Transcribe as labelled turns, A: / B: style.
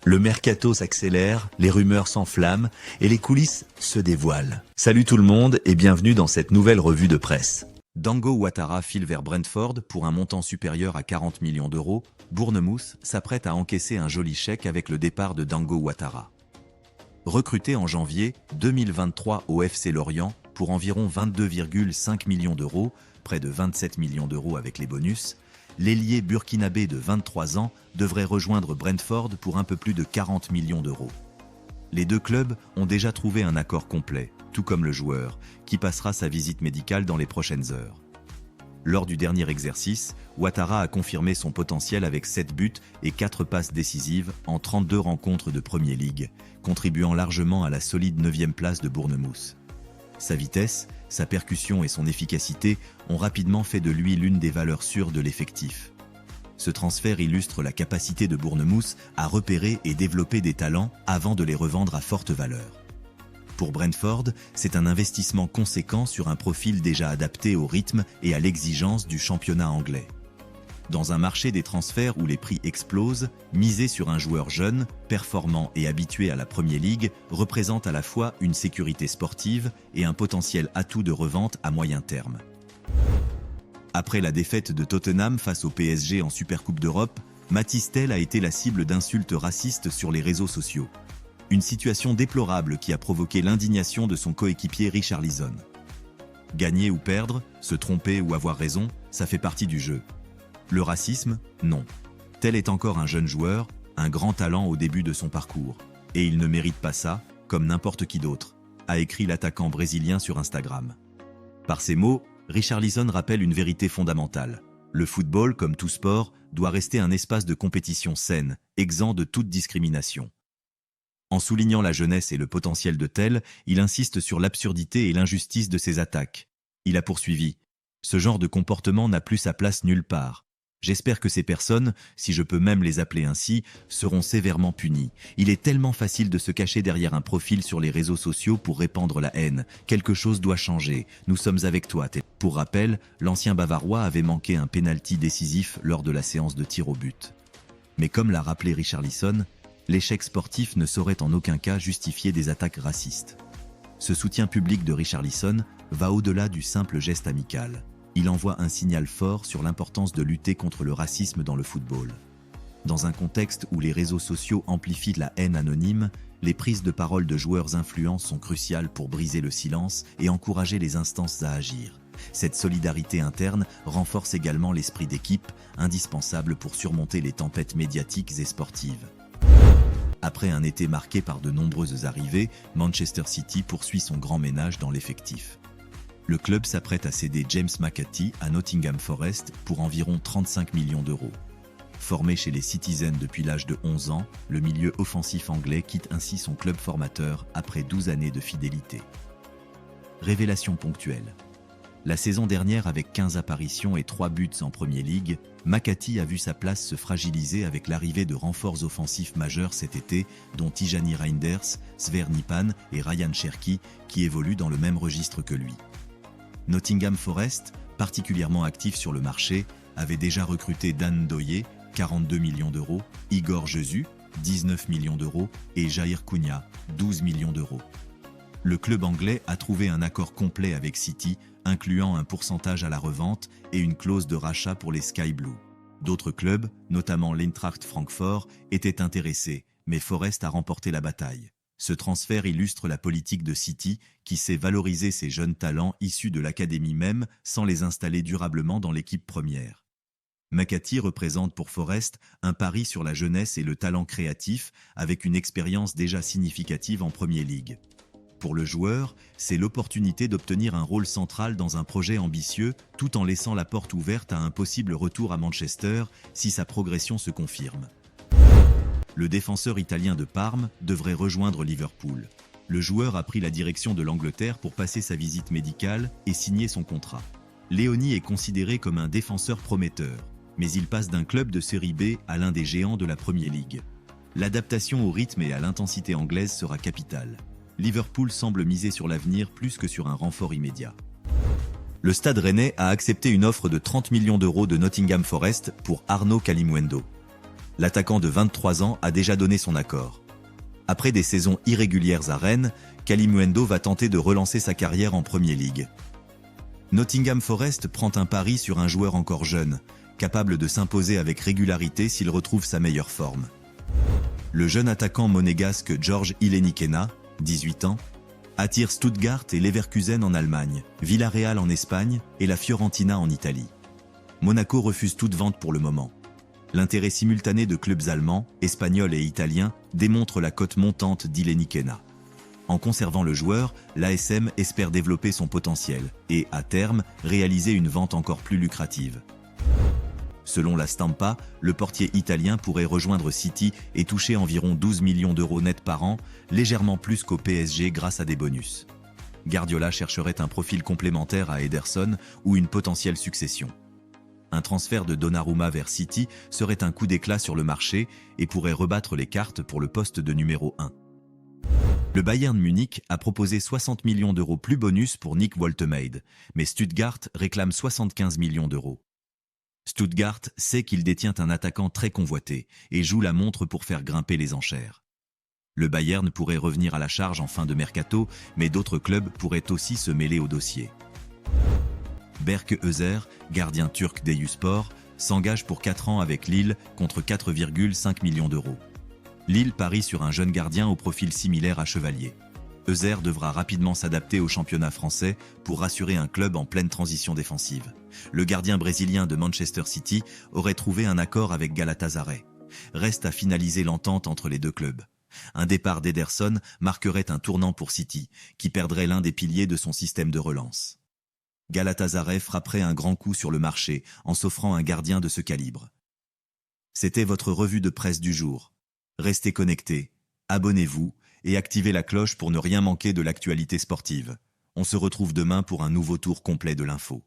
A: Le mercato s'accélère, les rumeurs s'enflamment et les coulisses se dévoilent. Salut tout le monde et bienvenue dans cette nouvelle revue de presse. Dango Ouattara file vers Brentford pour un montant supérieur à 40 millions d'euros. Bournemouth s'apprête à encaisser un joli chèque avec le départ de Dango Ouattara. Recruté en janvier 2023 au FC Lorient pour environ 22,5 millions d'euros, près de 27 millions d'euros avec les bonus, l'ailier burkinabé de 23 ans devrait rejoindre Brentford pour un peu plus de 40 millions d'euros. Les deux clubs ont déjà trouvé un accord complet, tout comme le joueur, qui passera sa visite médicale dans les prochaines heures. Lors du dernier exercice, Ouattara a confirmé son potentiel avec 7 buts et 4 passes décisives en 32 rencontres de Premier League, contribuant largement à la solide 9e place de Bournemouth. Sa vitesse, sa percussion et son efficacité ont rapidement fait de lui l'une des valeurs sûres de l'effectif. Ce transfert illustre la capacité de Bournemouth à repérer et développer des talents avant de les revendre à forte valeur. Pour Brentford, c'est un investissement conséquent sur un profil déjà adapté au rythme et à l'exigence du championnat anglais. Dans un marché des transferts où les prix explosent, miser sur un joueur jeune, performant et habitué à la Premier League représente à la fois une sécurité sportive et un potentiel atout de revente à moyen terme. Après la défaite de Tottenham face au PSG en Supercoupe d'Europe, Mathys Tel a été la cible d'insultes racistes sur les réseaux sociaux. Une situation déplorable qui a provoqué l'indignation de son coéquipier Richarlison. Gagner ou perdre, se tromper ou avoir raison, ça fait partie du jeu. Le racisme, non. Tel est encore un jeune joueur, un grand talent au début de son parcours. Et il ne mérite pas ça, comme n'importe qui d'autre, a écrit l'attaquant brésilien sur Instagram. Par ces mots, Richarlison rappelle une vérité fondamentale. Le football, comme tout sport, doit rester un espace de compétition saine, exempt de toute discrimination. En soulignant la jeunesse et le potentiel de Tel, il insiste sur l'absurdité et l'injustice de ces attaques. Il a poursuivi « Ce genre de comportement n'a plus sa place nulle part. J'espère que ces personnes, si je peux même les appeler ainsi, seront sévèrement punies. Il est tellement facile de se cacher derrière un profil sur les réseaux sociaux pour répandre la haine. Quelque chose doit changer. Nous sommes avec toi. » Pour rappel, l'ancien Bavarois avait manqué un pénalty décisif lors de la séance de tir au but. Mais comme l'a rappelé Richarlison, l'échec sportif ne saurait en aucun cas justifier des attaques racistes. Ce soutien public de Richarlison va au-delà du simple geste amical. Il envoie un signal fort sur l'importance de lutter contre le racisme dans le football. Dans un contexte où les réseaux sociaux amplifient la haine anonyme, les prises de parole de joueurs influents sont cruciales pour briser le silence et encourager les instances à agir. Cette solidarité interne renforce également l'esprit d'équipe, indispensable pour surmonter les tempêtes médiatiques et sportives. Après un été marqué par de nombreuses arrivées, Manchester City poursuit son grand ménage dans l'effectif. Le club s'apprête à céder James McAtee à Nottingham Forest pour environ 35 millions d'euros. Formé chez les Citizens depuis l'âge de 11 ans, le milieu offensif anglais quitte ainsi son club formateur après 12 années de fidélité. Révélation ponctuelle. La saison dernière, avec 15 apparitions et 3 buts en Premier League, McAtee a vu sa place se fragiliser avec l'arrivée de renforts offensifs majeurs cet été, dont Tijani Reinders, Sver Nipan et Ryan Cherki, qui évoluent dans le même registre que lui. Nottingham Forest, particulièrement actif sur le marché, avait déjà recruté Dan Ndoye, 42 millions d'euros, Igor Jesus, 19 millions d'euros et Jair Cunha, 12 millions d'euros. Le club anglais a trouvé un accord complet avec City, incluant un pourcentage à la revente et une clause de rachat pour les Sky Blues. D'autres clubs, notamment l'Eintracht Francfort, étaient intéressés, mais Forest a remporté la bataille. Ce transfert illustre la politique de City, qui sait valoriser ses jeunes talents issus de l'académie même sans les installer durablement dans l'équipe première. McAtee représente pour Forest un pari sur la jeunesse et le talent créatif, avec une expérience déjà significative en Premier League. Pour le joueur, c'est l'opportunité d'obtenir un rôle central dans un projet ambitieux, tout en laissant la porte ouverte à un possible retour à Manchester si sa progression se confirme. Le défenseur italien de Parme devrait rejoindre Liverpool. Le joueur a pris la direction de l'Angleterre pour passer sa visite médicale et signer son contrat. Léoni est considéré comme un défenseur prometteur, mais il passe d'un club de série B à l'un des géants de la Premier League. L'adaptation au rythme et à l'intensité anglaise sera capitale. Liverpool semble miser sur l'avenir plus que sur un renfort immédiat. Le Stade Rennais a accepté une offre de 30 millions d'euros de Nottingham Forest pour Arnaud Kalimuendo. L'attaquant de 23 ans a déjà donné son accord. Après des saisons irrégulières à Rennes, Kalimuendo va tenter de relancer sa carrière en Premier League. Nottingham Forest prend un pari sur un joueur encore jeune, capable de s'imposer avec régularité s'il retrouve sa meilleure forme. Le jeune attaquant monégasque George Ilenikena, 18 ans, attire Stuttgart et Leverkusen en Allemagne, Villarreal en Espagne et la Fiorentina en Italie. Monaco refuse toute vente pour le moment. L'intérêt simultané de clubs allemands, espagnols et italiens démontre la cote montante d'Ilenikena. En conservant le joueur, l'ASM espère développer son potentiel et, à terme, réaliser une vente encore plus lucrative. Selon la Stampa, le portier italien pourrait rejoindre City et toucher environ 12 millions d'euros net par an, légèrement plus qu'au PSG grâce à des bonus. Guardiola chercherait un profil complémentaire à Ederson ou une potentielle succession. Un transfert de Donnarumma vers City serait un coup d'éclat sur le marché et pourrait rebattre les cartes pour le poste de numéro 1. Le Bayern Munich a proposé 60 millions d'euros plus bonus pour Nick Woltemade, mais Stuttgart réclame 75 millions d'euros. Stuttgart sait qu'il détient un attaquant très convoité et joue la montre pour faire grimper les enchères. Le Bayern pourrait revenir à la charge en fin de mercato, mais d'autres clubs pourraient aussi se mêler au dossier. Berke Özer, gardien turc d'Eyüpspor, s'engage pour 4 ans avec Lille contre 4,5 millions d'euros. Lille parie sur un jeune gardien au profil similaire à Chevalier. Özer devra rapidement s'adapter au championnat français pour rassurer un club en pleine transition défensive. Le gardien brésilien de Manchester City aurait trouvé un accord avec Galatasaray. Reste à finaliser l'entente entre les deux clubs. Un départ d'Ederson marquerait un tournant pour City, qui perdrait l'un des piliers de son système de relance. Galatasaray frapperait un grand coup sur le marché en s'offrant un gardien de ce calibre. C'était votre revue de presse du jour. Restez connectés, abonnez-vous et activez la cloche pour ne rien manquer de l'actualité sportive. On se retrouve demain pour un nouveau tour complet de l'info.